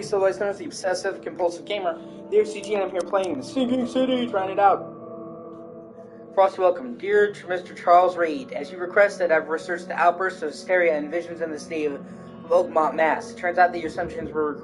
So otherwise known as the obsessive compulsive gamer, the O.C.G, and I'm here playing the Sinking City, trying it out. Frosty welcome. Dear Mr. Charles Reed, as you requested, I've researched the outbursts of hysteria and visions in the city of Oakmont, Mass. It turns out that your assumptions were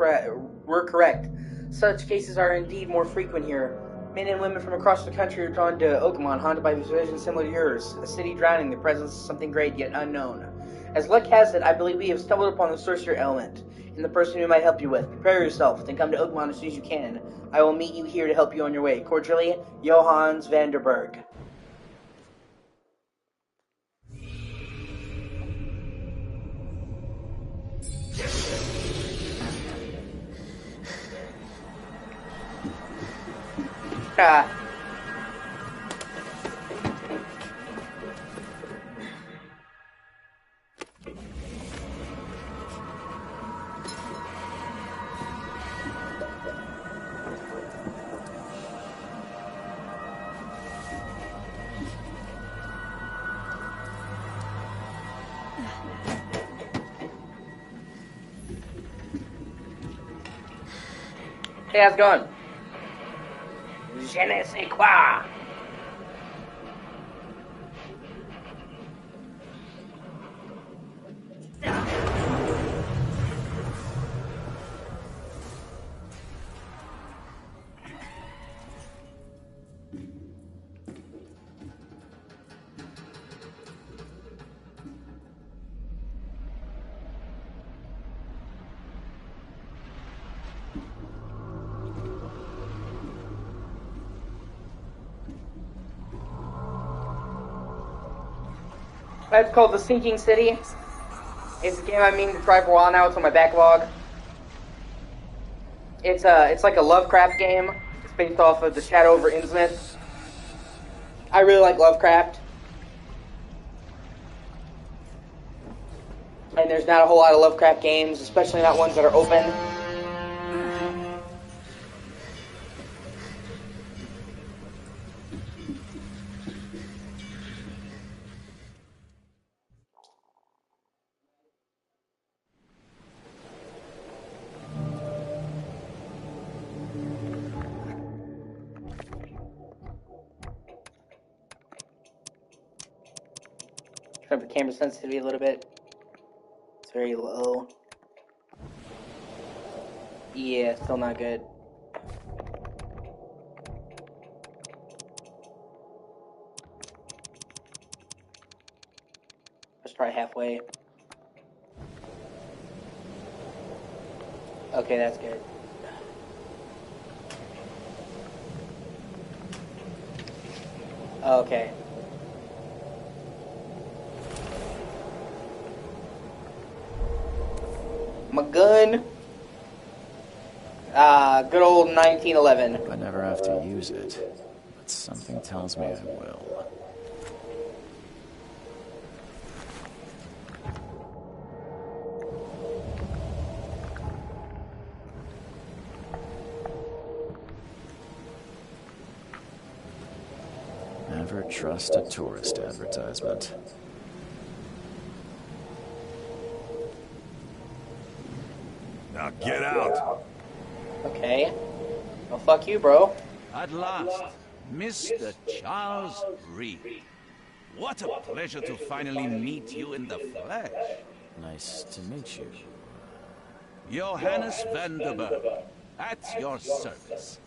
correct. Such cases are indeed more frequent here. Men and women from across the country are drawn to Oakmont, haunted by visions similar to yours. A city drowning in the presence of something great yet unknown. As luck has it, I believe we have stumbled upon the sorcerer element and the person who might help you with. Prepare yourself, then come to Oakmont as soon as you can. I will meet you here to help you on your way. Cordially, Johannes Vanderberg. Ah. Hey, how's it going? Je ne sais quoi. It's called The Sinking City. It's a game I've been to try for a while now. It's on my backlog. It's like a Lovecraft game. It's based off of The Shadow over Innsmouth. I really like Lovecraft. And there's not a whole lot of Lovecraft games, especially not ones that are open. Turn up the camera sensitivity a little bit. It's very low. Yeah, still not good. Let's try halfway. Okay, that's good. Okay. My gun. Good old 1911. I never have to use it, but something tells me I will. Never trust a tourist advertisement. Now get out! Okay. Well, fuck you, bro. At last, Mr. Charles Reed. What a pleasure to finally meet you in the flesh. Nice to meet you. Johannes Vanderberg, at your service.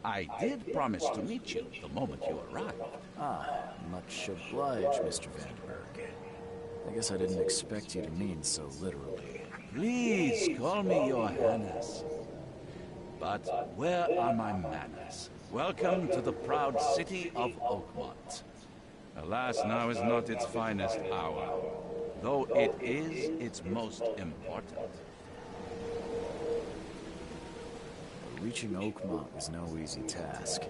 I did promise to meet you the moment you arrived. Ah, much obliged, Mr. Vanderberg. I guess I didn't expect you to mean so literally. Please call me Johannes. But where are my manners? Welcome to the proud city of Oakmont. Alas, now is not its finest hour, though it is its most important. Reaching Oakmont was no easy task.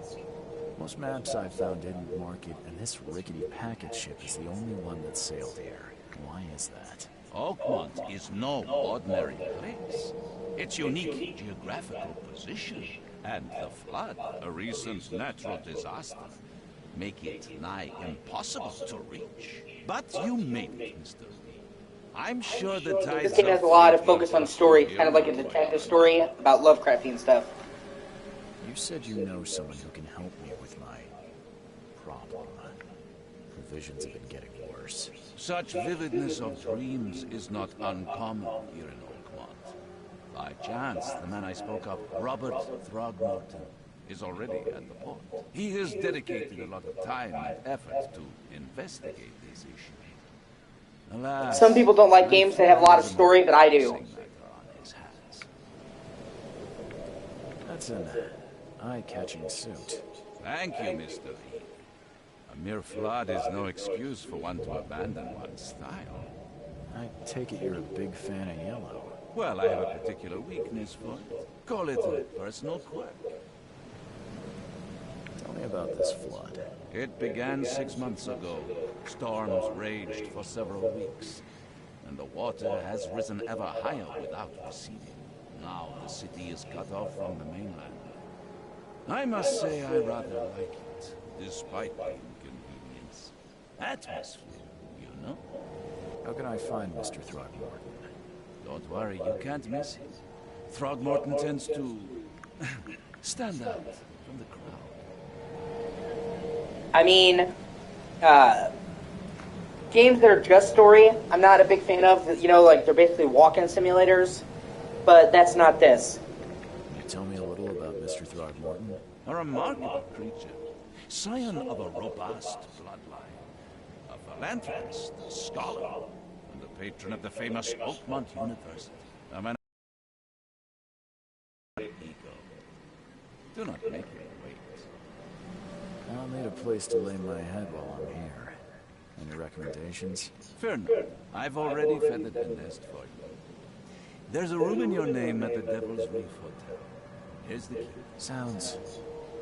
Most maps I've found didn't mark it, and this rickety packet ship is the only one that sailed here. Why is that? Oakmont is no ordinary place. Its unique geographical position and the flood, a recent natural disaster, make it nigh impossible to reach. But you made it, Mr. Reed. I'm sure the tides This game has a lot of focus on story, kind of like a detective detective story about Lovecraftian stuff. You said you know someone who can help me with my problem. Provisions have been getting worse. Such vividness of dreams is not uncommon here in Oakmont. By chance, the man I spoke of, Robert Throgmorton, is already at the port. He has dedicated a lot of time and effort to investigate this issue. Alas, Some people don't like I games that fear have a lot of he has story, but I do. pressing matter on his hands. That's an eye-catching suit. Thank you, Mr. Reed. A mere flood is no excuse for one to abandon one's style. I take it you're a big fan of yellow. Well, I have a particular weakness for it. Call it a personal quirk. Tell me about this flood. It began 6 months ago. Storms raged for several weeks, and the water has risen ever higher without receding. Now the city is cut off from the mainland. I must say I rather like it, despite the inconvenience. Atmosphere, you know? How can I find Mr. Throgmorton? Don't worry, you can't miss him. Throgmorton tends to stand out from the crowd. I mean, games that are just story, I'm not a big fan of. You know, like they're basically walk-in simulators, but that's not this. Can you tell me a little about Mr. Throgmorton? A remarkable creature, scion of a robust bloodline, a philanthropist, a scholar, and the patron of the famous Oakmont University. A man of ego. Do not make him wait. I'll need a place to lay my head while I'm here. Any recommendations? Fear not. I've already feathered the nest for you. There's a room in your name at the Devil's Reef Hotel. Here's the key. Sounds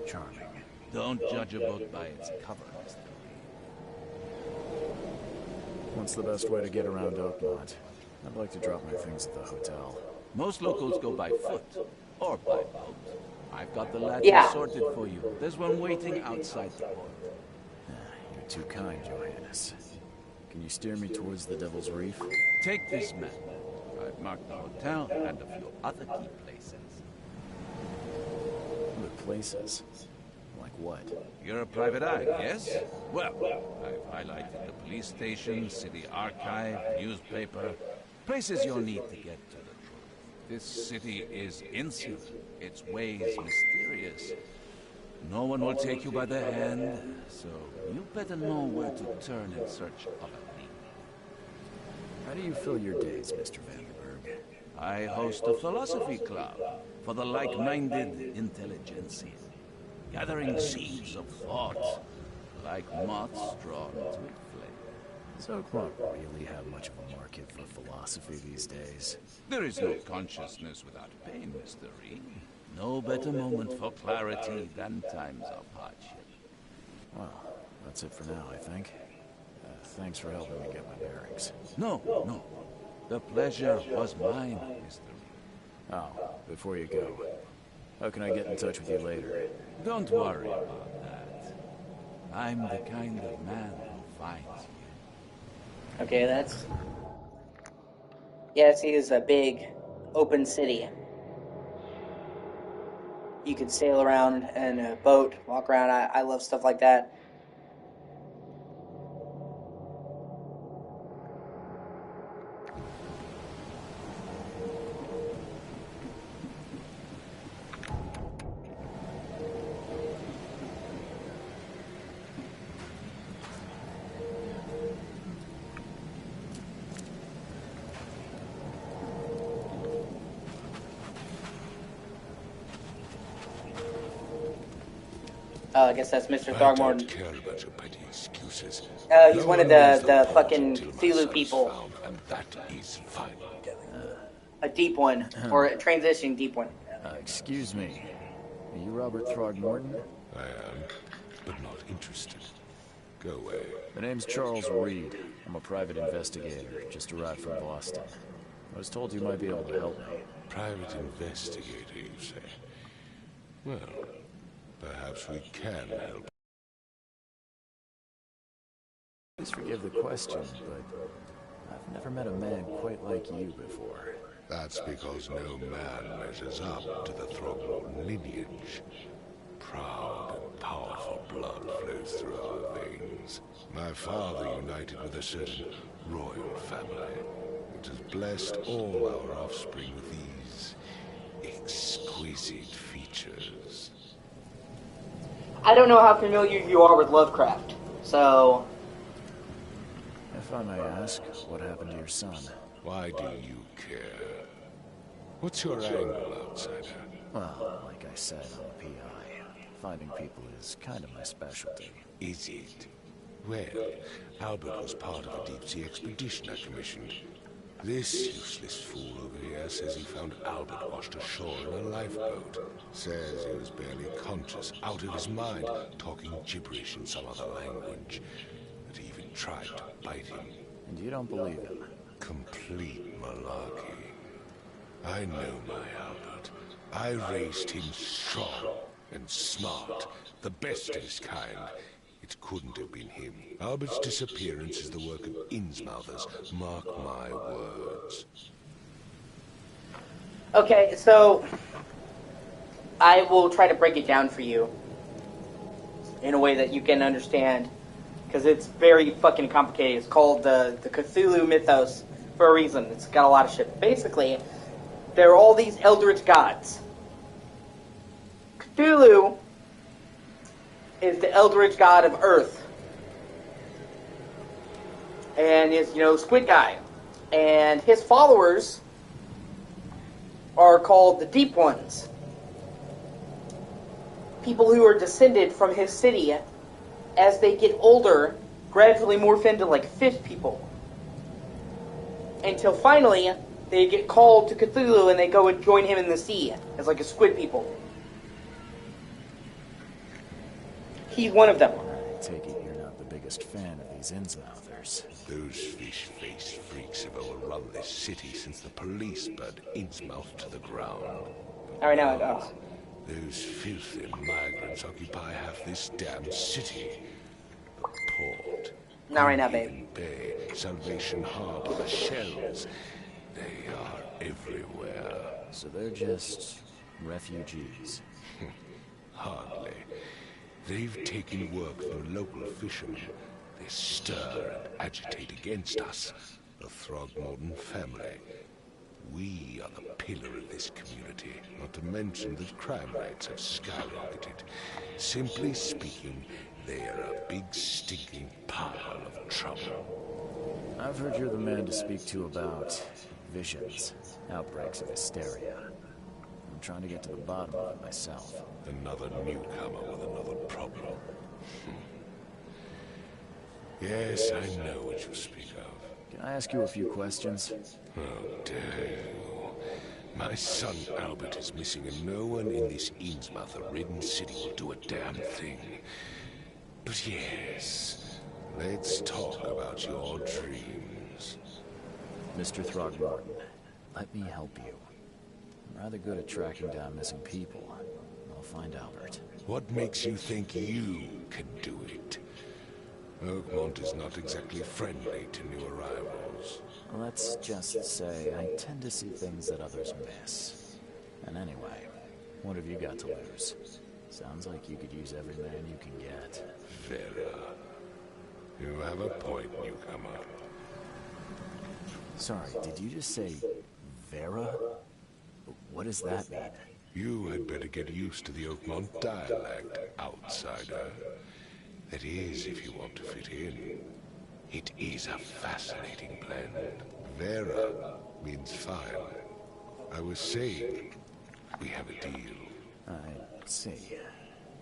charming. Don't judge a book by its cover, Mr. What's the best way to get around Oakmont? I'd like to drop my things at the hotel. Most locals go by foot or by boat. I've got the latter Yeah. sorted for you. There's one waiting outside the port. You're too kind, Johannes. Can you steer me towards the Devil's Reef? Take this map. I've marked the hotel and a few other key places. Other places? Like what? You're a private eye, yes? Well, I've highlighted the police station, city archive, newspaper, places you'll need to get to the truth. This city is insular, its ways mysterious. No one will take you by the hand, so you better know where to turn in search of a lead. How do you fill your days, Mr. Vandenberg? I host a philosophy club for the like-minded intelligentsia, gathering seeds of thought like moths drawn to a flame. Does Oakmont really have much of a market for philosophy these days? There is no consciousness without pain, Mr. Reed. No better moment for clarity than times of hardship. Well, that's it for now, I think. Thanks for helping me get my bearings. No. The pleasure was mine, Mr. Reed. Oh, before you go, how can I get in touch with you later? Don't worry about that. I'm the kind of man who finds you. Okay, that's... Yeah, see, it's a big, open city. You could sail around in a boat, walk around. I love stuff like that. I guess that's Mr. I Throgmorton. don't care about your petty excuses. He's No one of knows the plot fucking until my Cthulhu son's people. found, and that is final. A deep one, or a transitioning deep one. Excuse me. Are you Robert Throgmorton? I am, but not interested. Go away. The name's Charles Reed. I'm a private investigator, just arrived from Boston. I was told you might be able to help me. Private investigator, you say? Well, perhaps we can help. Please forgive the question, but I've never met a man quite like you before. That's because no man measures up to the Throgmorton lineage. Proud and powerful blood flows through our veins. My father united with a certain royal family, which has blessed all our offspring with these exquisite features. I don't know how familiar you are with Lovecraft, so... If I may ask, what happened to your son? Why do you care? What's your angle, outsider? Well, like I said, I'm a PI. Finding people is kind of my specialty. Is it? Well, Albert was part of a deep-sea expedition I commissioned. This useless fool over here says he found Albert washed ashore in a lifeboat. Says he was barely conscious, out of his mind, talking gibberish in some other language. That he even tried to bite him. And you don't believe him? Complete malarkey. I know my Albert. I raised him strong and smart, the best of his kind. It couldn't have been him. Albert's disappearance is the work of Innsmouthers. Mark my words. Okay, so... I will try to break it down for you. In a way that you can understand. Because it's very fucking complicated. It's called the Cthulhu mythos for a reason. It's got a lot of shit. Basically, there are all these eldritch gods. Cthulhu is the eldritch god of Earth. And is, Squid Guy. And his followers are called the Deep Ones. People who are descended from his city, as they get older, gradually morph into like fish people. Until finally, they get called to Cthulhu and they go and join him in the sea as like a squid people. He's one of them. I take it you're not the biggest fan of these Innsmouthers. Those fish-faced freaks have overrun this city since the police burned Innsmouth to the ground. Alright, now it does. Those filthy migrants occupy half this damn city. The port, Not right now, babe. Green Bay, Salvation Harbor, the shells. They are everywhere. So they're just refugees. Hardly. They've taken work from local fishermen. They stir and agitate against us, the Throgmorton family. We are the pillar of this community, not to mention that crime rates have skyrocketed. Simply speaking, they are a big stinking pile of trouble. I've heard you're the man to speak to about visions, outbreaks of hysteria. I'm trying to get to the bottom of it myself. Another newcomer with another problem. Yes, I know what you speak of. Can I ask you a few questions? How dare you? My son Albert is missing and no one in this Innsmouth-ridden city will do a damn thing. But yes, let's talk about your dreams. Mr. Throgmorton, let me help you. I'm rather good at tracking down missing people. I'll find Albert. What makes you think you can do it? Oakmont is not exactly friendly to new arrivals. Let's just say I tend to see things that others miss. And anyway, what have you got to lose? Sounds like you could use every man you can get. Vera. You have a point, newcomer. Sorry, did you just say Vera? What does that mean? You had better get used to the Oakmont dialect, outsider. That is, if you want to fit in. It is a fascinating blend. Vera means fine. I was saying, we have a deal. I see.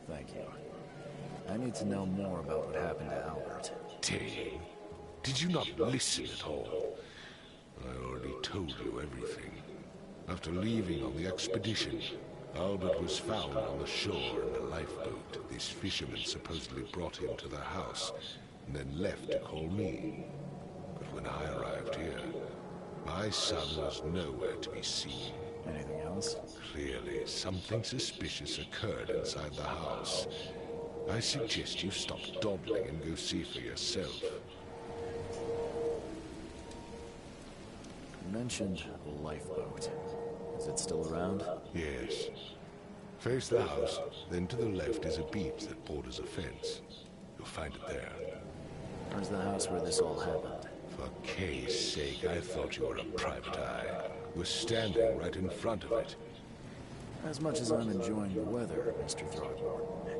Thank you. I need to know more about what happened to Albert. Dane, did you not listen at all? I already told you everything. After leaving on the expedition, Albert was found on the shore in a lifeboat. This fisherman supposedly brought him to the house, and then left to call me. But when I arrived here, my son was nowhere to be seen. Anything else? Clearly, something suspicious occurred inside the house. I suggest you stop dawdling and go see for yourself. mentioned a lifeboat. Is it still around? Yes. Face the house, then to the left is a beach that borders a fence. You'll find it there. Where's the house where this all happened? For Kay's sake, I thought you were a private eye. We're standing right in front of it. As much as I'm enjoying the weather, Mr. Throgmorton,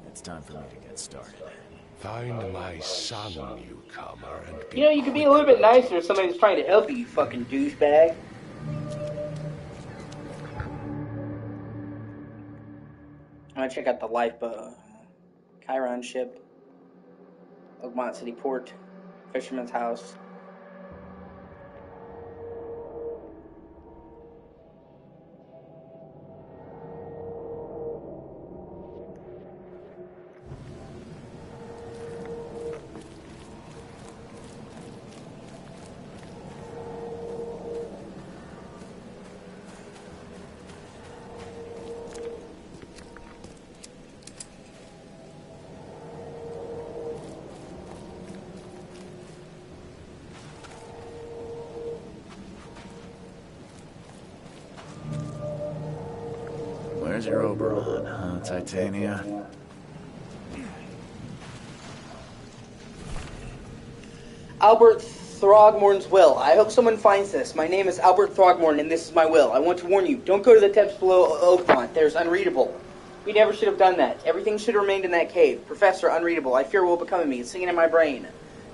it's time for me to get started. Find my son, newcomer, and be You know, you could be a little bit nicer if somebody's trying to help you, you fucking douchebag. I'm gonna check out the lifeboat. Chiron ship. Oakmont City Port. Fisherman's house. Where's your Oberon, huh, Titania? Albert Throgmorton's will. I hope someone finds this. My name is Albert Throgmorton, and this is my will. I want to warn you, don't go to the depths below Oakmont. There's unreadable. We never should have done that. Everything should have remained in that cave. Professor, unreadable. I fear what will become of me. It's singing in my brain.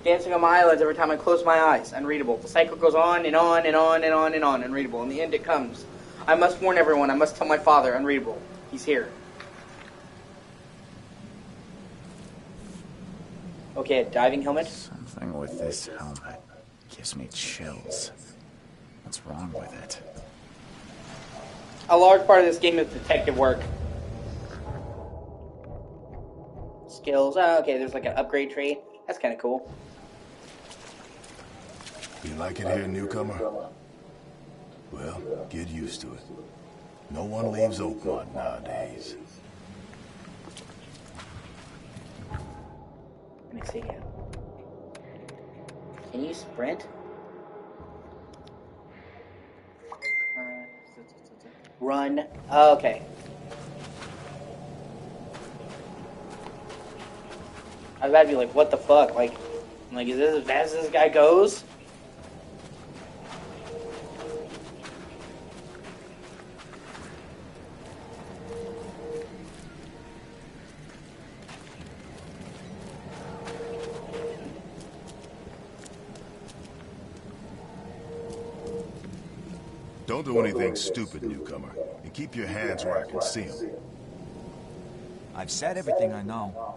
Dancing on my eyelids every time I close my eyes. Unreadable. The cycle goes on and on and on and on and on. Unreadable. In the end it comes. I must warn everyone. I must tell my father. Unreadable. He's here. Okay, a diving helmet. Something with this helmet gives me chills. What's wrong with it? A large part of this game is detective work. Skills. Oh, okay, there's like an upgrade tree. That's kind of cool. You like it here, newcomer? Well, get used to it. No one leaves Oakmont nowadays. Let me see. Can you sprint? Run. Oh, okay. I was about to be like, what the fuck? Like, is this as fast as this guy goes? Don't do anything stupid, newcomer. And keep your hands where I can see them. I've said everything I know.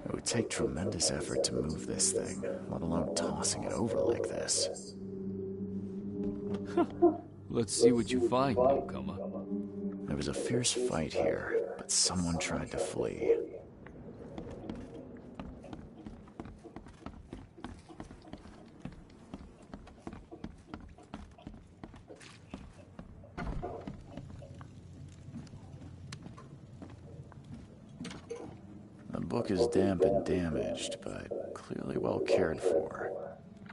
It would take tremendous effort to move this thing, let alone tossing it over like this. Let's see what you find, newcomer. There was a fierce fight here, but someone tried to flee. The book is damp and damaged, but clearly well cared for.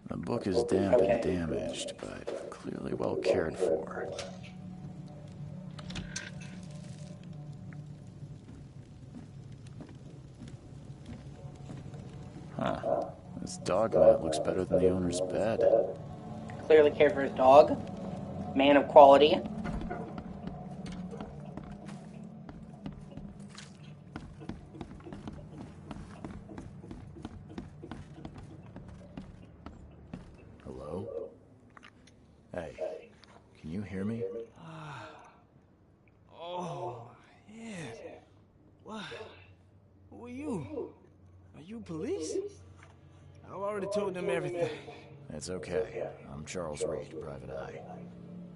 The book is damp and damaged, but clearly well cared for. Huh. This dog mat looks better than the owner's bed. Clearly cared for his dog. Man of quality. Hello? Hey, can you hear me? Oh, man. What? Who are you? Are you police? I've already told them everything. It's okay. I'm Charles Reed, Private Eye.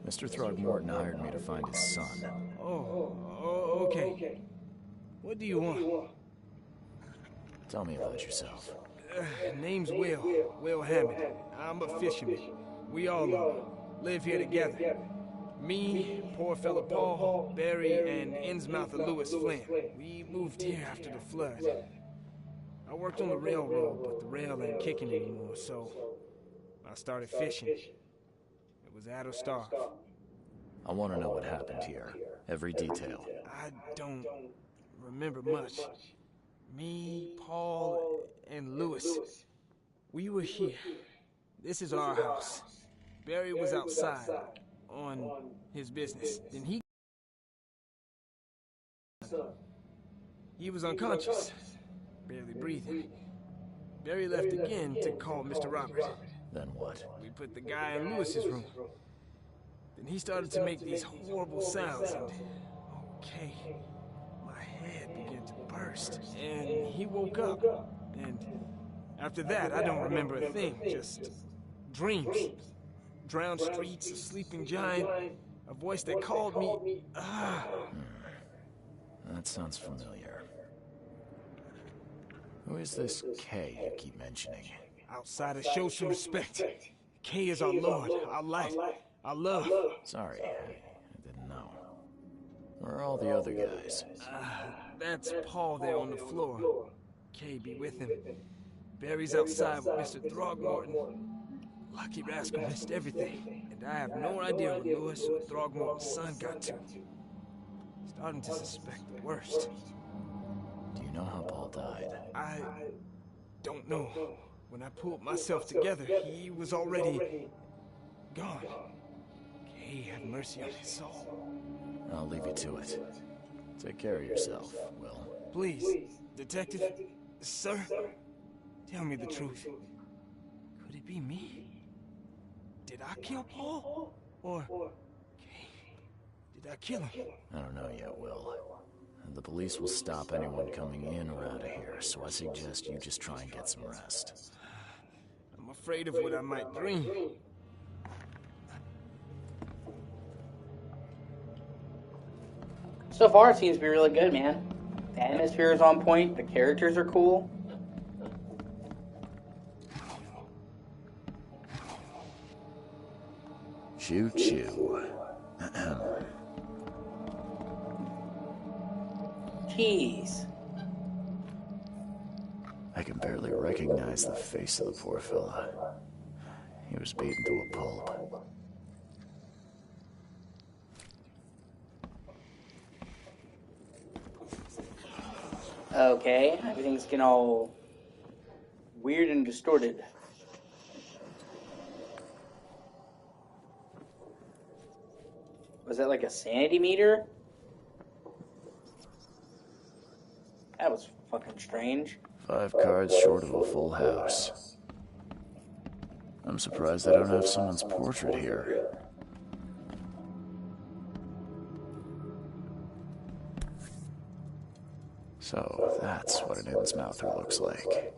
Mr. Throgmorton hired me to find his son. Okay. What do you want? Tell me about yourself. Name's Will Hammond. I'm a fisherman. We all live here together. Me, poor fella Paul, Barry, and Innsmouth of Lewis Flynn. We moved here after the flood. I worked on the railroad, but the rail ain't kicking anymore, so I started fishing. It was at or starve. I want to know what happened here. Every detail. I don't remember much. Me, Paul, and Lewis. We were here. This is our house. Barry was outside on his business. Then he was unconscious, barely breathing. Barry left again to call Mr. Robert. Then what? We put the guy in Lewis's room. Then he started to make these horrible sounds and... Okay, my head began to burst. And he woke up. And after that, I don't remember a thing. Just dreams. Drowned streets, a sleeping giant, a voice that called me. That sounds familiar. Who is this K you keep mentioning? Outsiders show some respect. K is our Lord, our life, our love. Sorry, I didn't know. Where are all the other guys? That's Paul there on the floor. K be with him. Barry's outside with Mr. Throgmorton. Lucky rascal missed everything, and I have no idea what Lewis or Throgmorton's son got to. Starting to suspect the worst. Do you know how Paul died? I don't know. When I pulled myself together, he was already gone. May have mercy on his soul. I'll leave you to it. Take care of yourself, Will. Please, Detective, sir, tell me the truth. Could it be me? Did I kill Paul? Or... did I kill him? I don't know yet, Will. The police will stop anyone coming in or out of here, so I suggest you just try and get some rest. I'm afraid of what I might dream. So far, it seems to be really good, man. The atmosphere is on point. The characters are cool. Choo-choo. Jeez. I can barely recognize the face of the poor fella. He was beaten to a pulp. Okay, everything's getting all weird and distorted. Was that like a sanity meter? That was fucking strange. 5 cards short of a full house. I'm surprised I don't have someone's portrait here. So, that's what an Innsmouther looks like.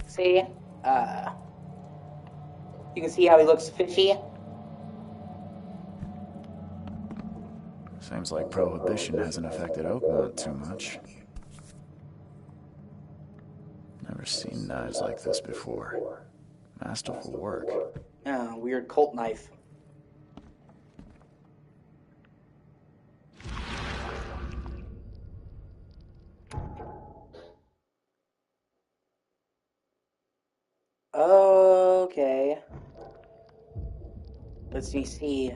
See? You can see how he looks fishy? Seems like Prohibition hasn't affected Oakmont too much. Never seen knives like this before. Masterful work. Weird cult knife. Okay. Let's see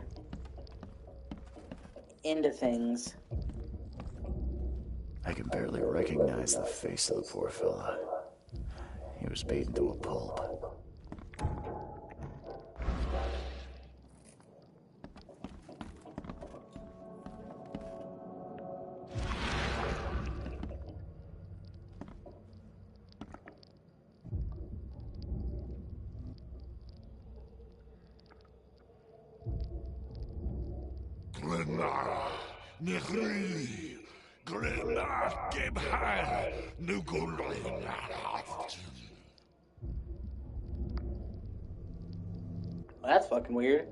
into things. I can barely recognize the face of the poor fella. He was beaten to a pulp. Glenara, Negri, Glenara, Gebhai, Nugulina. That's fucking weird.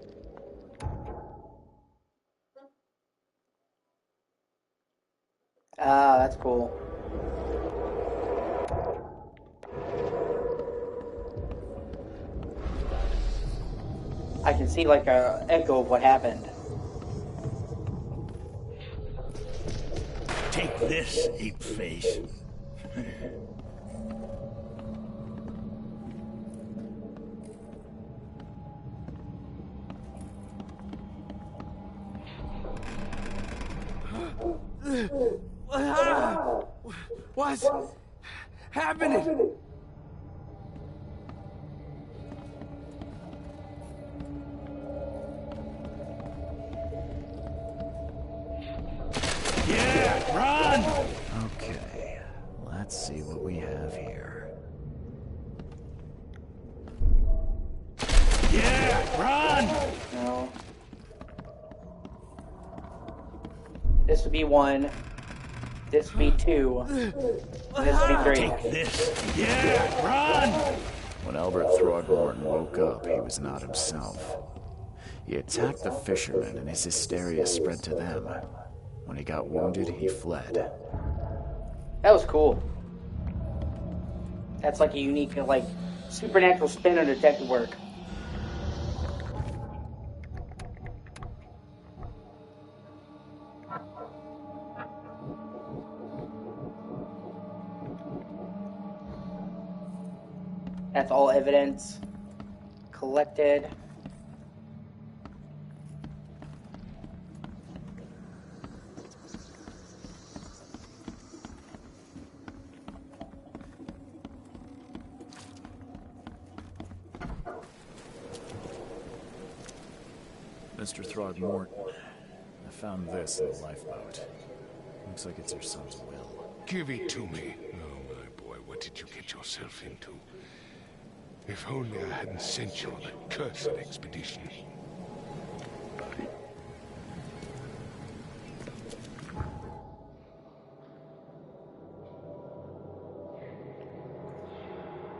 Ah, that's cool. I can see like a echo of what happened. Take this, ape face. What's happening? Yeah, run! Okay, let's see what we have here. Yeah, run! No. This would be 1. This would be 2. This would be 3. Take this. Yeah, run! When Albert Throgmorton woke up, he was not himself. He attacked the fishermen, and his hysteria spread to them. When he got wounded, he fled. That was cool. That's like a unique, like, supernatural spin on detective work. That's all evidence collected. Mr. Throgmorton, I found this in the lifeboat. Looks like it's your son's will. Give it to me. Oh, my boy, what did you get yourself into? If only I hadn't sent you on that cursed expedition.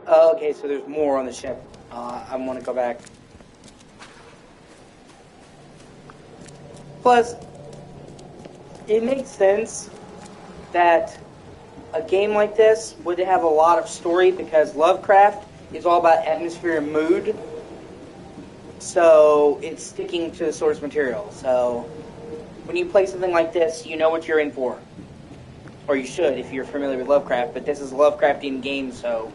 Okay, so there's more on the ship. I want to go back. Plus, it makes sense that a game like this would have a lot of story because Lovecraft is all about atmosphere and mood. So it's sticking to the source material. So when you play something like this, you know what you're in for. Or you should if you're familiar with Lovecraft, but this is a Lovecraftian game, so...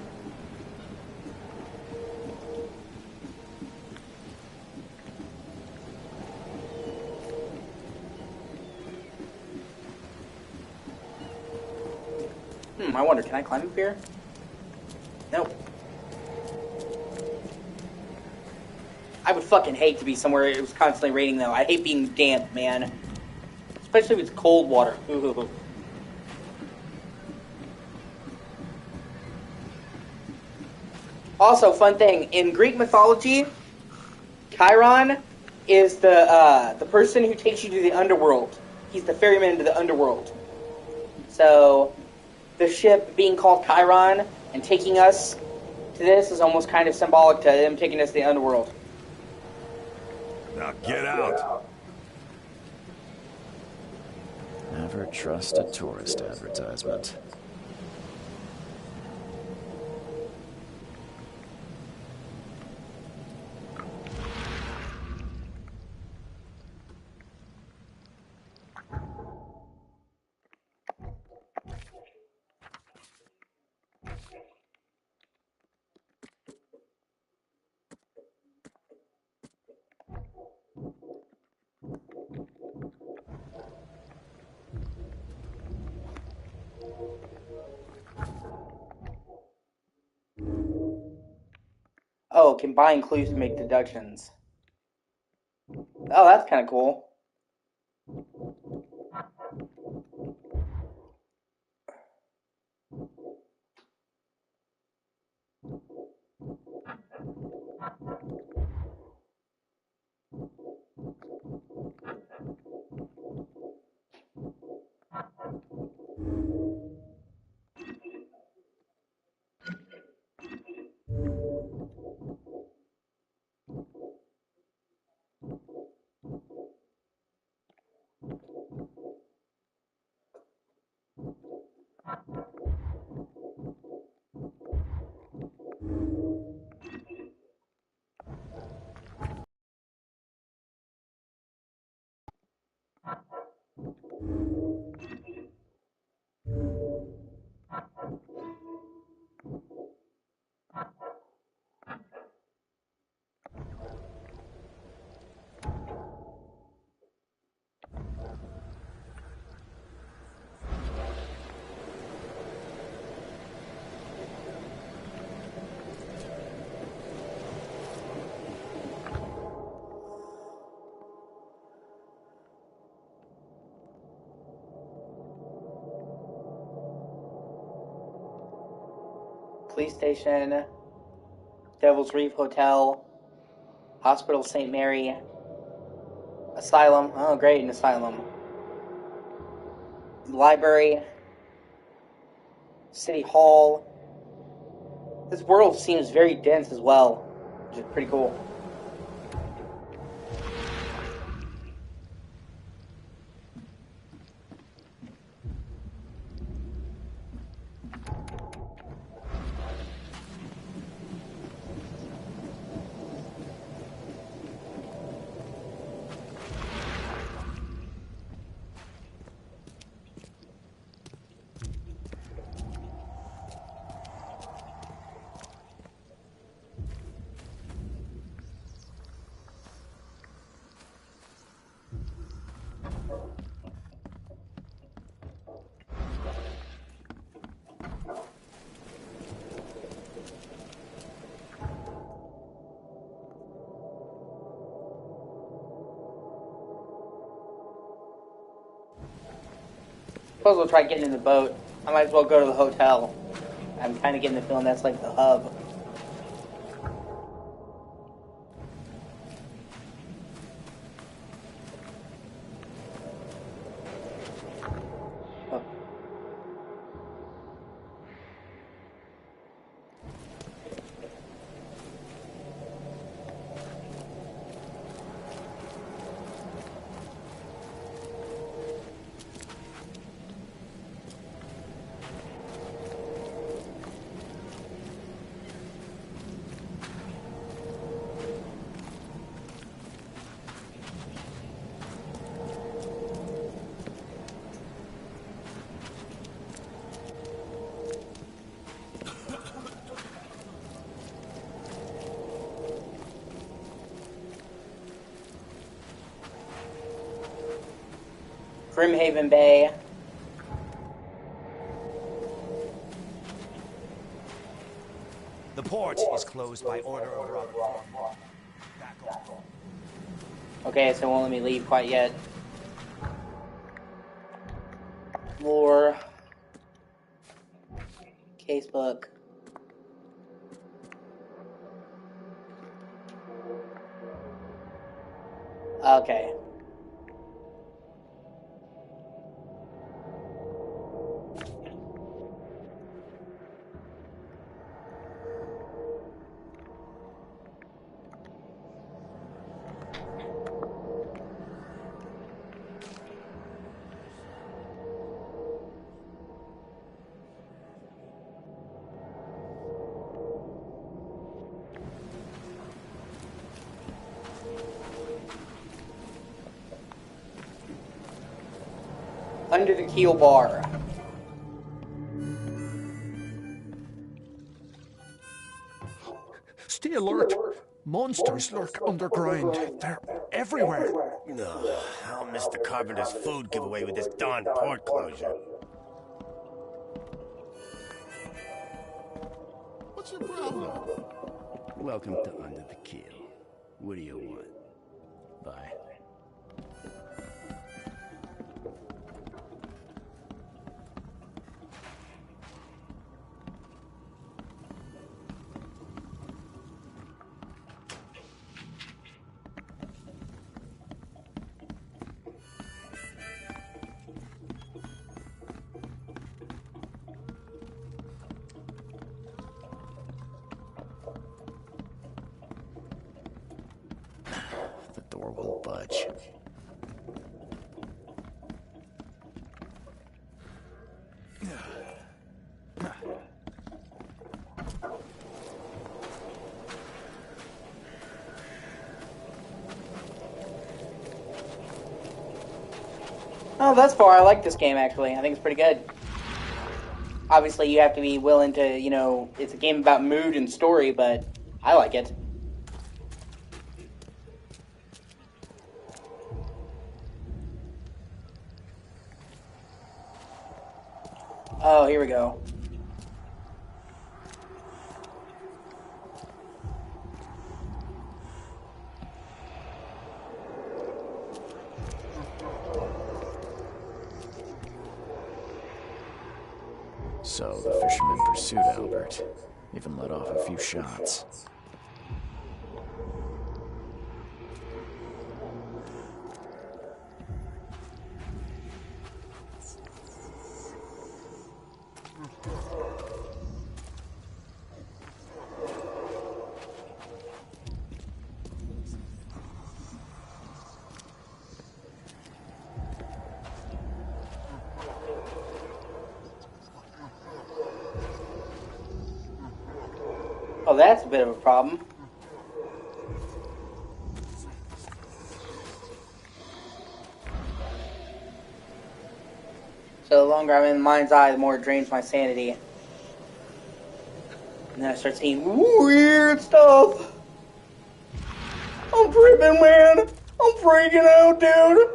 I wonder, can I climb up here? Nope. I would fucking hate to be somewhere it was constantly raining, though. I hate being damp, man. Especially if it's cold water. Ooh. Also, fun thing, in Greek mythology, Chiron is the person who takes you to the underworld. He's the ferryman to the underworld. So... the ship being called Chiron and taking us to this is almost kind of symbolic to them taking us to the underworld. Now get out. Never trust a tourist advertisement. Oh, combine clues to make deductions. Oh, that's kind of cool. Police station, Devil's Reef Hotel, Hospital St. Mary, Asylum. Oh, great, an asylum. Library, City Hall. This world seems very dense as well, which is pretty cool. Suppose we'll try getting in the boat. I might as well go to the hotel. I'm kind of getting the feeling that's like the hub. Oh. Grimhaven Bay. The port is closed by order of Robert. Back off. Okay, so it won't let me leave quite yet. More. Casebook. Okay. Under the keel bar. Stay alert. Monsters lurk underground. They're everywhere. Ugh, I'll miss the Carpenter's food giveaway with this darn port closure. What's your problem? Welcome to Under the Keel. What do you want? Bye. The door won't budge. Oh, thus far, I like this game, actually. I think it's pretty good. Obviously, you have to be willing to, you know, it's a game about mood and story, but I like it. Oh, here we go. So the fisherman pursued Albert, even let off a few shots. Oh, that's a bit of a problem. So the longer I'm in the mind's eye, the more it drains my sanity. And then I start seeing weird stuff. I'm tripping, man. I'm freaking out, dude.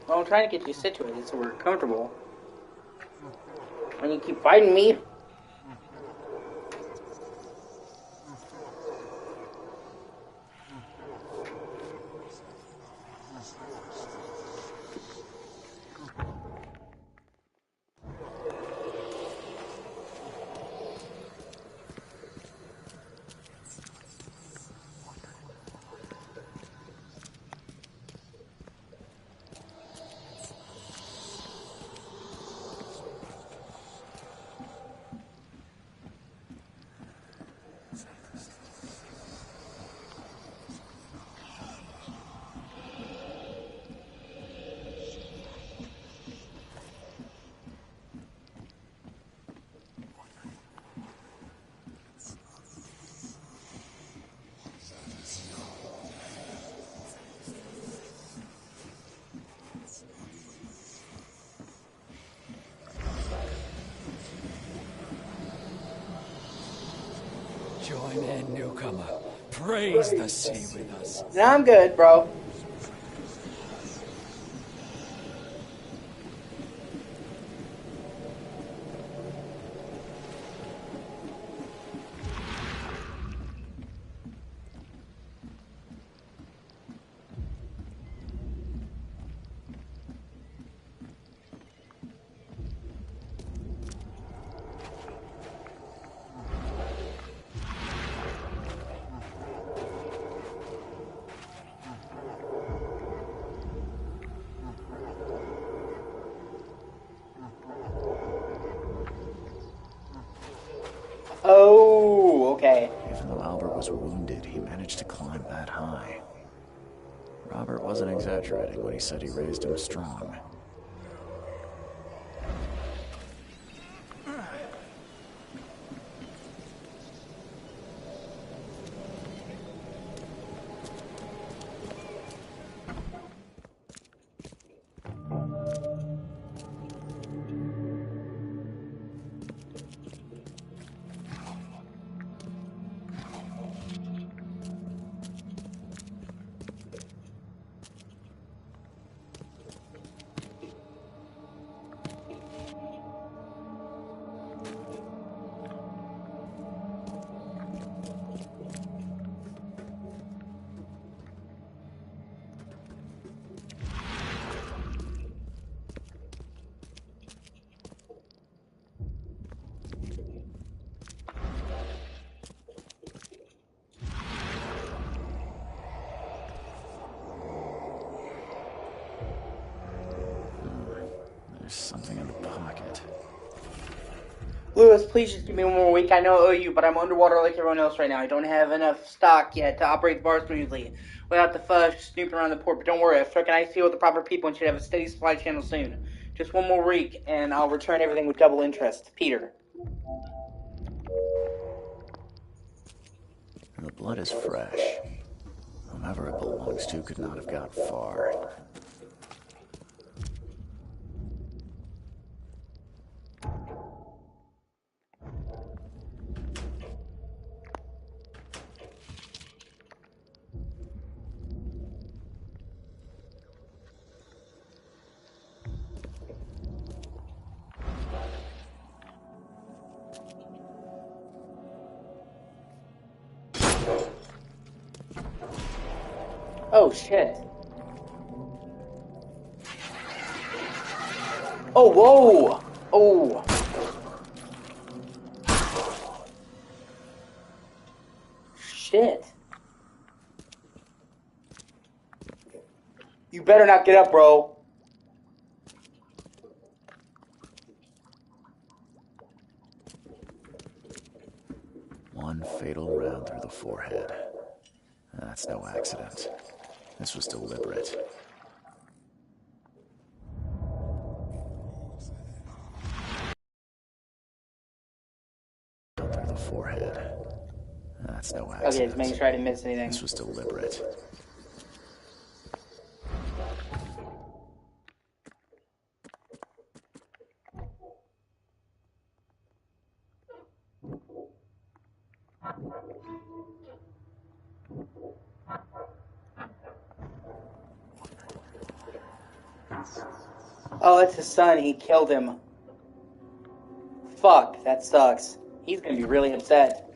Well, I'm trying to get you situated so we're comfortable. And you keep fighting me. Join in, newcomer. Praise the sea with us. Now I'm good, bro. Oh, okay. Even though Albert was wounded, he managed to climb that high. Robert wasn't exaggerating when he said he raised him strong. There's something in the pocket. Lewis, please just give me one more week. I know I owe you, but I'm underwater like everyone else right now. I don't have enough stock yet to operate the bar smoothly without the fuzz snooping around the port. But don't worry, I've struck an ice deal with the proper people and should have a steady supply channel soon. Just one more week, and I'll return everything with double interest. Peter. The blood is fresh. Whomever it belongs to could not have got far. Oh, shit. Oh, whoa! Oh. Shit. You better not get up, bro. One fatal round through the forehead. That's no accident. This was deliberate. Through the forehead. That's no accident. Okay, just making sure I didn't miss anything. This was deliberate. Oh, it's his son. He killed him. Fuck, that sucks. He's gonna be really upset.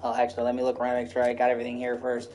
Oh, actually, let me look around and make sure I got everything here first.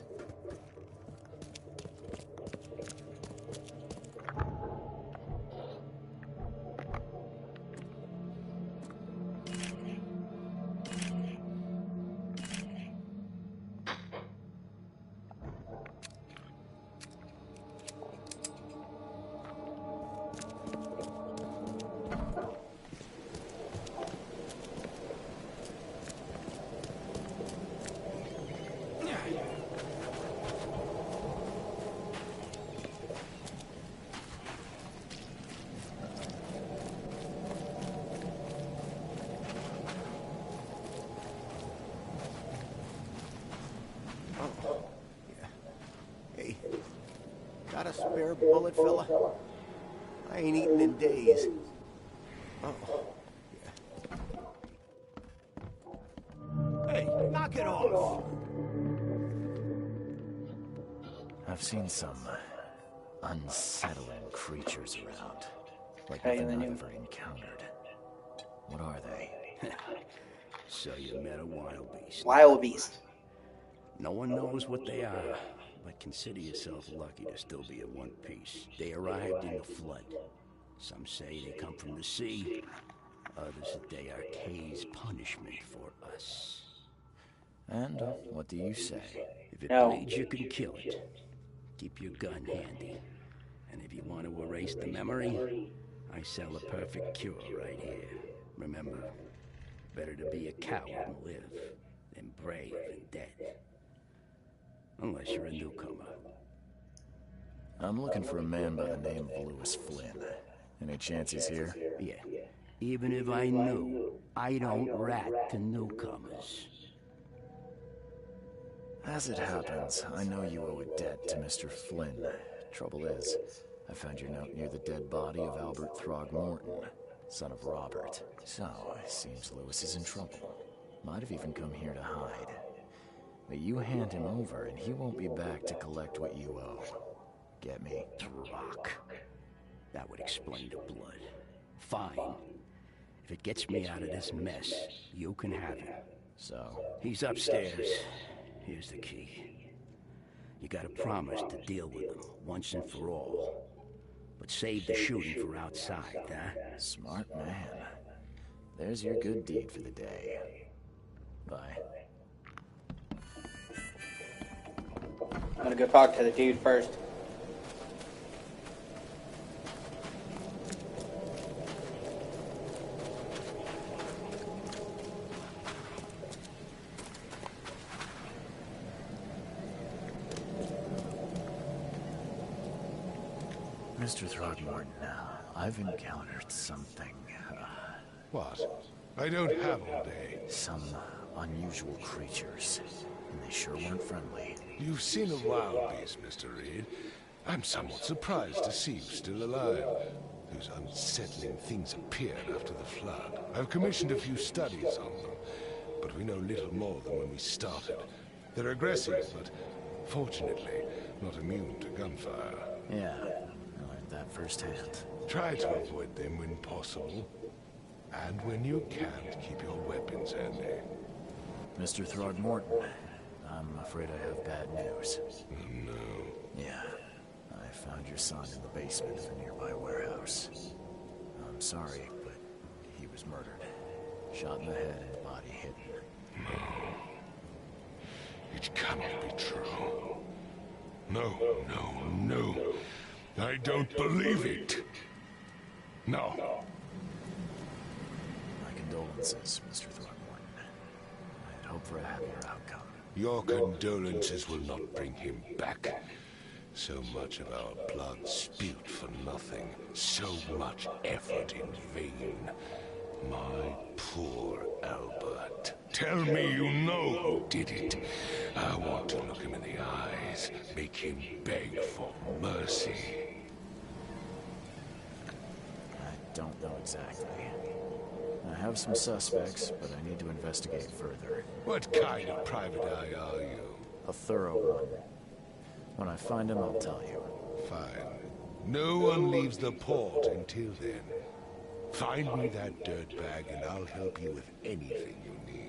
Hey, got a spare bullet, fella? I ain't eaten in days. Hey, knock it off! I've seen some unsettling creatures around. Like Okay, nothing and then I've ever encountered. What are they? So you met a wild beast. Wild beast. No one knows what they are, but consider yourself lucky to still be in one piece. They arrived in the flood. Some say they come from the sea. Others that they are Kay's punishment for us. And what do you say? If it No. bleeds, you can kill it. Keep your gun handy. And if you want to erase the memory, I sell a perfect cure right here. Remember, better to be a coward and live than brave and dead. Unless you're a newcomer. I'm looking for a man by the name of Lewis Flynn. Any chance he's here? Yeah. Even if I knew, I don't rat to newcomers. As it happens, I know you owe a debt to Mr. Flynn. Trouble is, I found your note near the dead body of Albert Throgmorton, son of Robert. So, it seems Lewis is in trouble. Might have even come here to hide. But you hand him over and he won't be back to collect what you owe. Get me? Rock. That would explain the blood. Fine. If it gets me out of this mess, you can have him. So? He's upstairs. Here's the key. You gotta promise to deal with him once and for all. But save the shooting for outside, huh? Smart man. There's your good deed for the day. Bye. I'm gonna go talk to the dude first. Mr. Throgmorton, I've encountered something. What? I don't have all day. Some unusual creatures, and they sure weren't friendly. You've seen a wild beast, Mr. Reed. I'm somewhat surprised to see you still alive. Those unsettling things appeared after the flood. I've commissioned a few studies on them, but we know little more than when we started. They're aggressive, but fortunately not immune to gunfire. Yeah, I learned that firsthand. Try to avoid them when possible. And when you can't, keep your weapons handy. Mr. Throgmorton, I'm afraid I have bad news. Oh, no. Yeah, I found your son in the basement of a nearby warehouse. I'm sorry, but he was murdered. Shot in the head and body hidden. No. It cannot be true. No, no, no. I don't believe it. No. My condolences, Mr. Throgmorton. I had hoped for a happier outcome. Your condolences will not bring him back. So much of our blood spilled for nothing. So much effort in vain. My poor Albert. Tell me you know who did it. I want to look him in the eyes, make him beg for mercy. I don't know exactly. I have some suspects, but I need to investigate further. What kind of private eye are you? A thorough one. When I find him, I'll tell you. Fine. No one leaves the port until then. Find me that dirtbag and I'll help you with anything you need.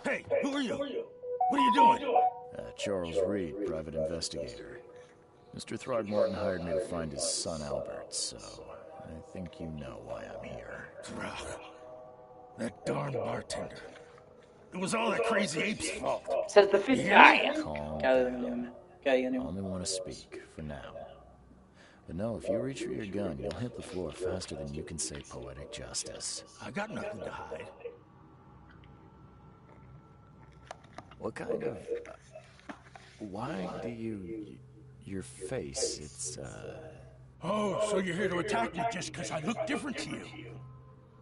Hey, who are you? What are you doing? Charles Reed, private investigator. Mr. Throgmorton hired me to find his son Albert, so I think you know why I'm here. Throg. That darn bartender. It was all that crazy ape's fault. Says the fifth guy. Calm down. I only want to speak, for now. But no, if you reach for your gun, you'll hit the floor faster than you can say poetic justice. I got nothing to hide. What kind of... why do you... your face, it's, Oh, so you're here to attack me just because I look different to you?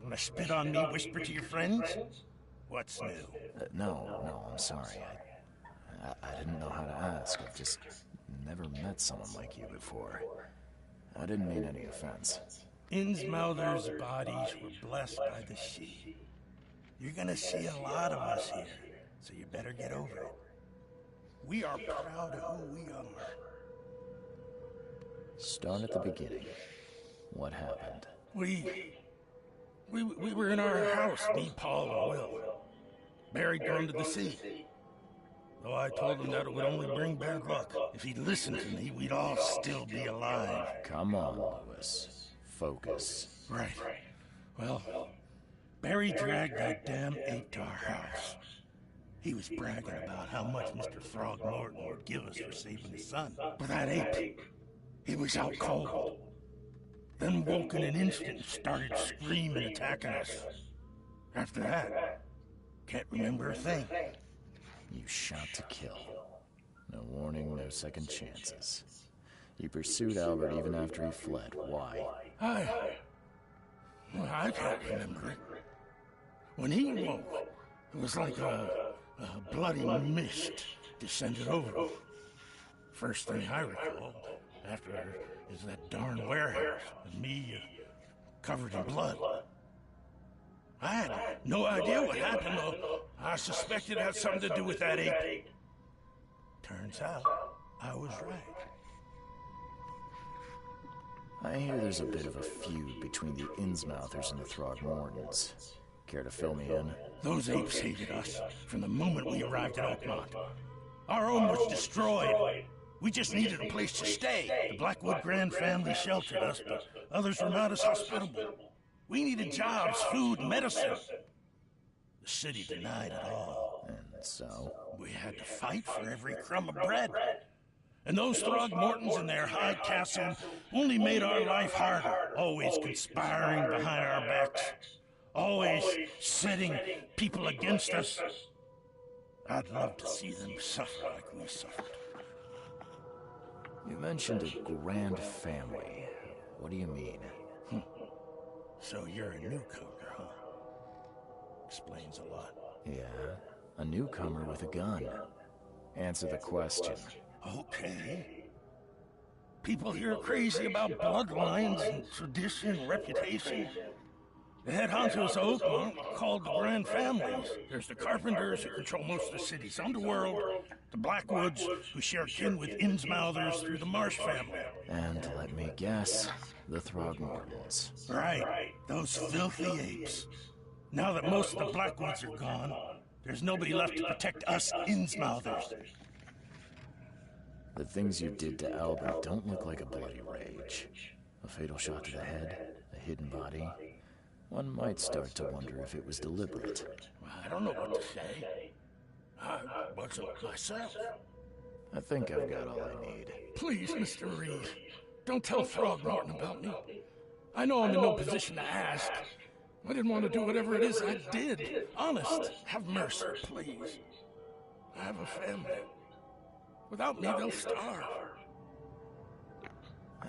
Wanna spit on me, whisper to your friends? What's new? No, I'm sorry. I didn't know how to ask. I've just never met someone like you before. I didn't mean any offense. Innsmouthers' bodies were blessed by the sea. You're gonna see a lot of us here, so you better get over it. We are proud of who we are. Start at the beginning. What happened? We were in our house, me, Paul, and Will. Barry'd gone to the sea. Though I told him that it would only bring bad luck. If he'd listened to me, we'd all still be alive. Come on, Lewis. Focus. Right. Well, Barry dragged that damn ape to our house. He was bragging about how much Mr. Throgmorton would give us for saving his son. But that ape, he was out cold. Then woke in an instant and started screaming, attacking us. After that, can't remember a thing. You shot to kill. No warning, no second chances. You pursued Albert even after he fled. Why? I can't remember it. When he woke, it was like a bloody mist descended over him. First thing I recall, after is that darn warehouse, and me covered in blood. I had no idea what happened, though. I suspected it had something to do with that ape. Turns out, I was right. I hear there's a bit of a feud between the Innsmouthers and the Throgmortons. Care to fill me in? Those apes hated us from the moment we arrived at Oakmont. Our home was destroyed. We just needed a place to stay. The Blackwood Grand family sheltered us, but others were not as hospitable. We needed jobs, food, medicine. The city denied it all. And so? We had to fight for every crumb of bread. And those Throgmortons in their high castle only made our life harder, always conspiring behind our backs, always setting people against us. I'd love to see them suffer like we suffered. You mentioned a grand family. What do you mean? So you're a newcomer, huh? Explains a lot. Yeah, a newcomer with a gun. Answer the question. Okay. People here are crazy about bloodlines and tradition and reputation. The head honchos of Oakmont are called the Grand Families. There's the Carpenters, who control most of the city's underworld, the Blackwoods, who share kin with Innsmouthers through the Marsh family. And let me guess, the Throgmortons. Right, those filthy apes. Now that most of the Blackwoods are gone, there's nobody left to protect us Innsmouthers. The things you did to Albert don't look like a bloody rage. A fatal shot to the head, a hidden body. One might start to wonder if it was deliberate. I don't know what to say. I wasn't myself. I think I've got all I need. Please, Mr. Reed, don't tell Throgmorton about me. I know I'm in no position to ask. I didn't want to do whatever it is I did. Honest, have mercy, please. I have a family. Without me, they'll starve.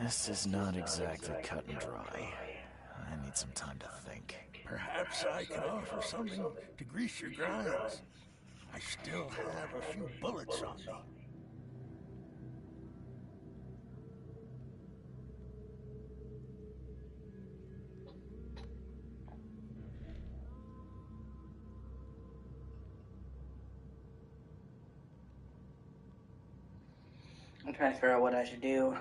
This is not exactly cut and dry. I need some time to think. Perhaps I can offer something to grease your grinds. I still have a few bullets on me. I'm trying to figure out what I should do.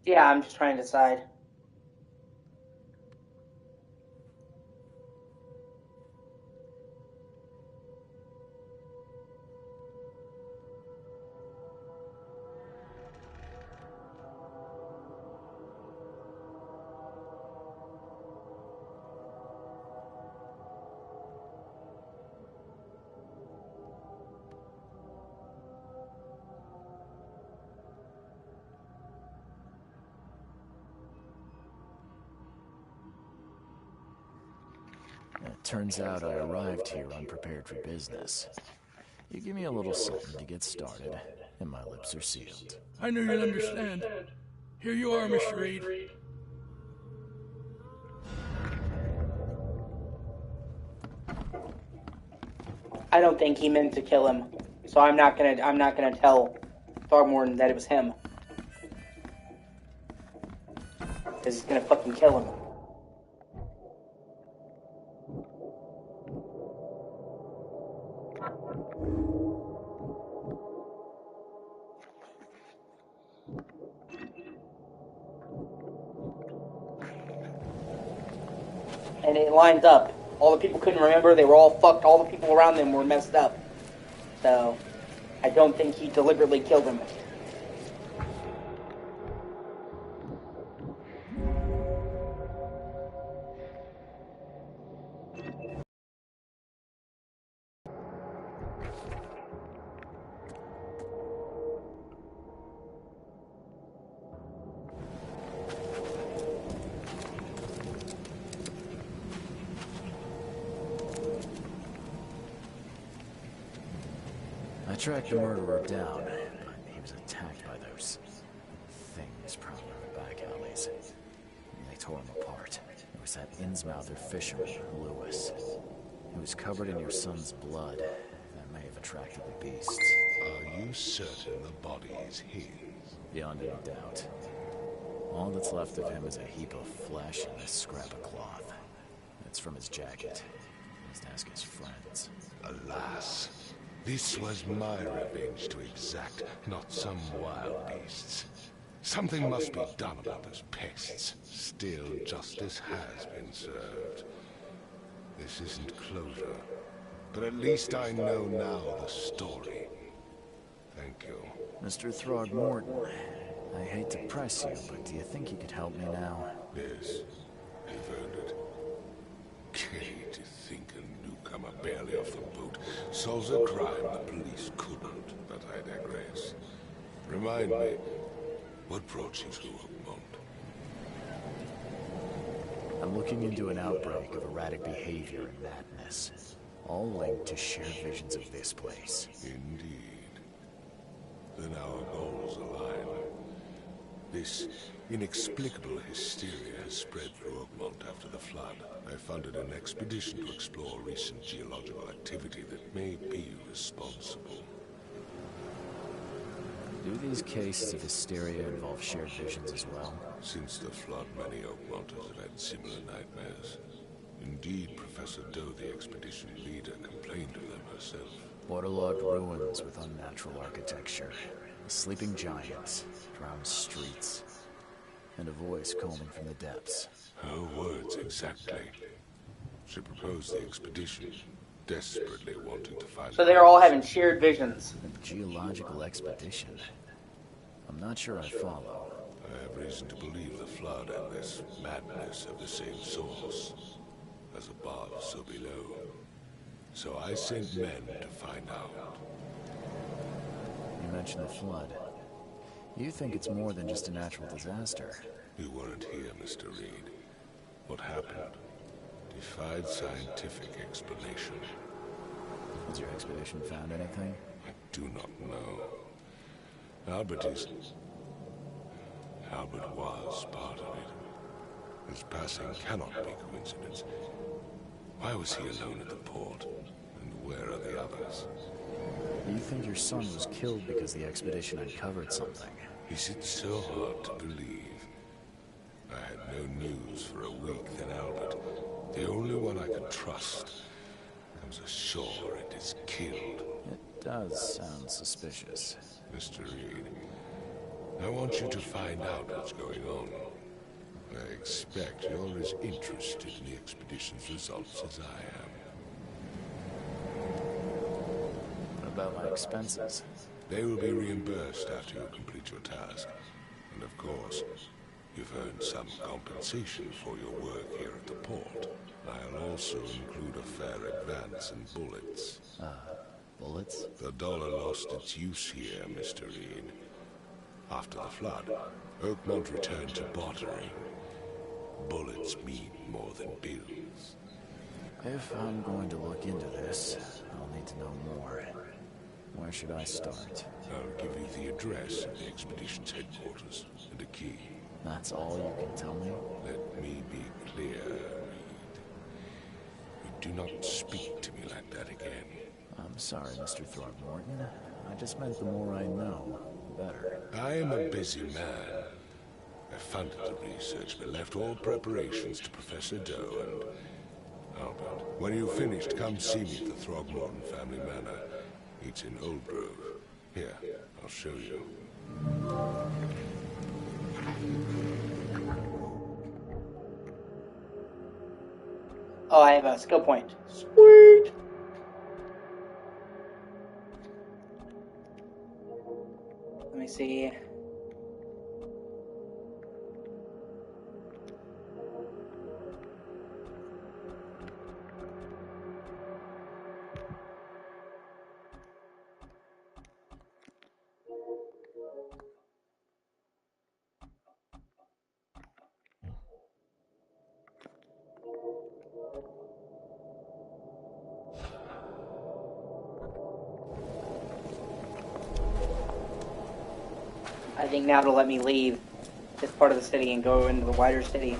Yeah, I'm just trying to decide. It turns out I arrived here unprepared for business. You give me a little something to get started, and my lips are sealed. I knew you'd understand. Here you are, Mr. Reed. I don't think he meant to kill him, so I'm not gonna tell Throgmorton that it was him. Because he's gonna fucking kill him. And it lined up. All the people couldn't remember. They were all fucked. All the people around them were messed up. So, I don't think he deliberately killed him. I tracked the murderer down, but he was attacked by those things prowling in the back alleys. And they tore him apart. It was that Innsmouther fisherman, Lewis. He was covered in your son's blood. That may have attracted the beasts. Are you certain the body is his? Beyond any doubt. All that's left of him is a heap of flesh and this scrap of cloth. It's from his jacket. He must ask his friends. Alas, this was my revenge to exact, not some wild beasts. Something must be done about those pests. Still, justice has been served. This isn't closure, but at least I know now the story. Thank you. Mr. Throgmorton, I hate to press you, but do you think you could help me now? Yes, you've earned it. Gay to think a newcomer barely off the boat solves a crime the police couldn't, but I digress. Remind me, what brought you to Oakmont? I'm looking into an outbreak of erratic behavior and madness, all linked to shared visions of this place. Indeed. Then our goals align. This inexplicable hysteria has spread through Oakmont after the flood. I funded an expedition to explore recent geological activity that may be responsible. Do these cases of hysteria involve shared visions as well? Since the flood, many Oakmonters have had similar nightmares. Indeed, Professor Doe, the expedition leader, complained of them herself. Waterlogged ruins with unnatural architecture, sleeping giants, drowned streets, and a voice calling from the depths. Her words exactly. She proposed the expedition, desperately wanting to find... So they're all having shared visions. A geological expedition? I'm not sure I follow. I have reason to believe the flood and this madness have the same source. As above, so below. So I sent men to find out. You mentioned the flood. You think it's more than just a natural disaster? You weren't here, Mr. Reed. What happened defied scientific explanation. Has your expedition found anything? I do not know. Albert was part of it. His passing cannot be coincidence. Why was he alone at the port? And where are the others? You think your son was killed because the expedition uncovered something? Is it so hard to believe? I had no news for a week, then Albert, the only one I could trust, comes ashore and is killed. It does sound suspicious. Mr. Reed, I want you to find out what's going on. I expect you're as interested in the expedition's results as I am. What about my expenses? They will be reimbursed after you complete your task. And of course, you've earned some compensation for your work here at the port. I'll also include a fair advance in bullets. Bullets? The dollar lost its use here, Mr. Reed. After the flood, Oakmont returned to bartering. Bullets mean more than bills. If I'm going to look into this, I'll need to know more. Where should I start? I'll give you the address of the expedition's headquarters and a key. That's all you can tell me? Let me be clear, Reed. You do not speak to me like that again. I'm sorry, Mr. Throgmorton. I just meant the more I know, the better. I am a busy man. I funded the research, but left all preparations to Professor Doe and Albert. When you've finished, come see me at the Throgmorton family manor. It's in Old Grove. Here, I'll show you. Oh, I have a skill point. Sweet! Let me see. I think now to let me leave this part of the city and go into the wider city.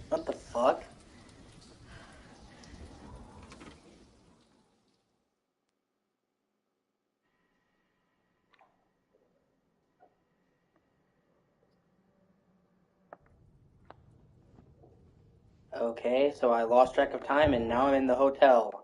What the fuck? Okay, so I lost track of time and now I'm in the hotel.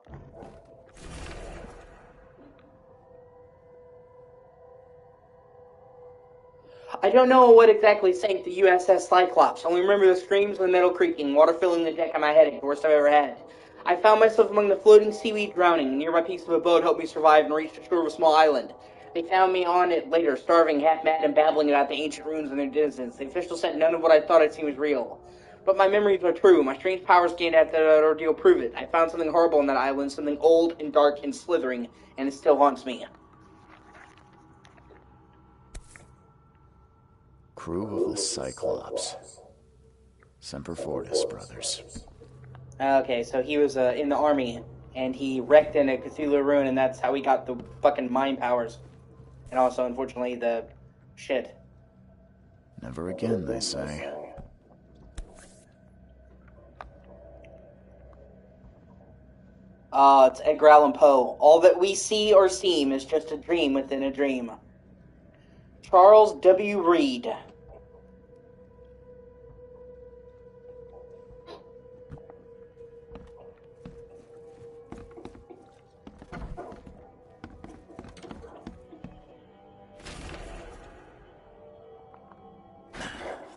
I don't know what exactly sank the USS Cyclops. I only remember the screams and the metal creaking, water filling the deck of my headache, the worst I've ever had. I found myself among the floating seaweed drowning. A nearby piece of a boat helped me survive and reach the shore of a small island. They found me on it later, starving, half-mad, and babbling about the ancient ruins and their denizens. The officials said none of what I thought I'd seen was real. But my memories are true. My strange powers gained after that ordeal prove it. I found something horrible on that island, something old and dark and slithering, and it still haunts me. Crew of the Cyclops. Semper Fortis, brothers. Okay, so he was in the army, and he wrecked in a Cthulhu ruin, and that's how he got the fucking mind powers. And also, unfortunately, the shit. Never again, they say. It's Edgar Allan Poe. All that we see or seem is just a dream within a dream. Charles W. Reed.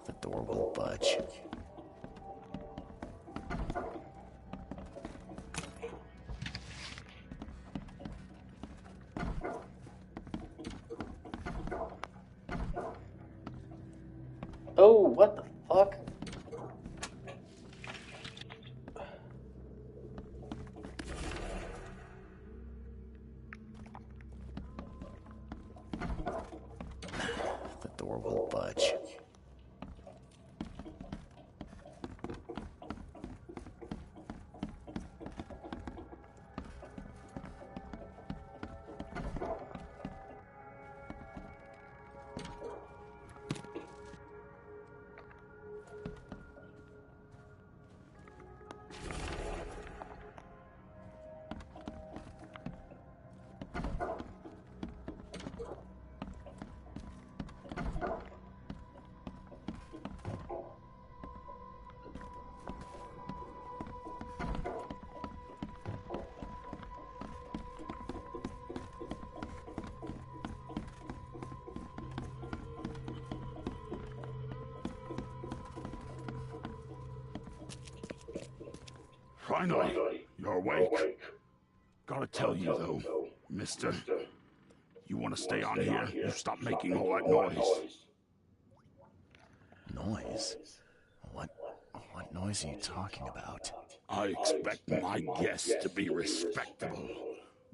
The door won't budge. Oh, what the fuck? The door won't budge. Finally, you're awake. Gotta tell you, though, mister, you want to stay on here, you stop making all that noise. Noise? What noise are you talking about? I expect my guests to be respectable.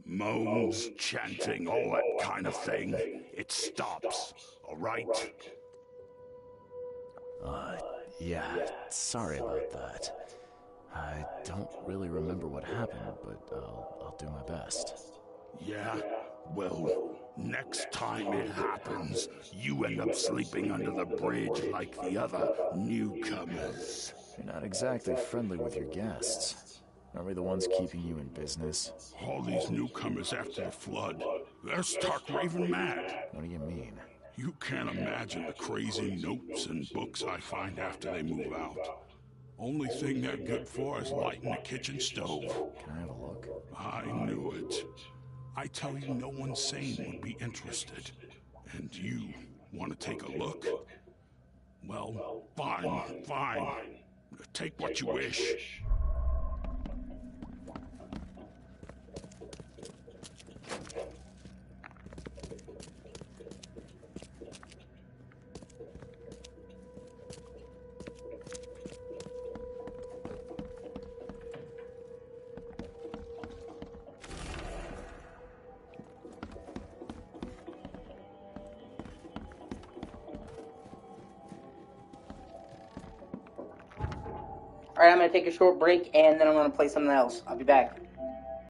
Moans, chanting, all that kind of thing. It stops, all right? Yeah, sorry about that. I don't really remember what happened, but I'll do my best. Yeah? Well, next time it happens, you end up sleeping under the bridge like the other newcomers. You're not exactly friendly with your guests. Aren't we the ones keeping you in business? All these newcomers after the flood, they're stark raving mad. What do you mean? You can't imagine the crazy notes and books I find after they move out. Only thing they're good for is lighting the kitchen stove. Can I have a look? I knew it. I tell you, no one sane would be interested. And you want to take a look? Well, fine. Take what you wish. Alright, I'm going to take a short break, and then I'm going to play something else. I'll be back.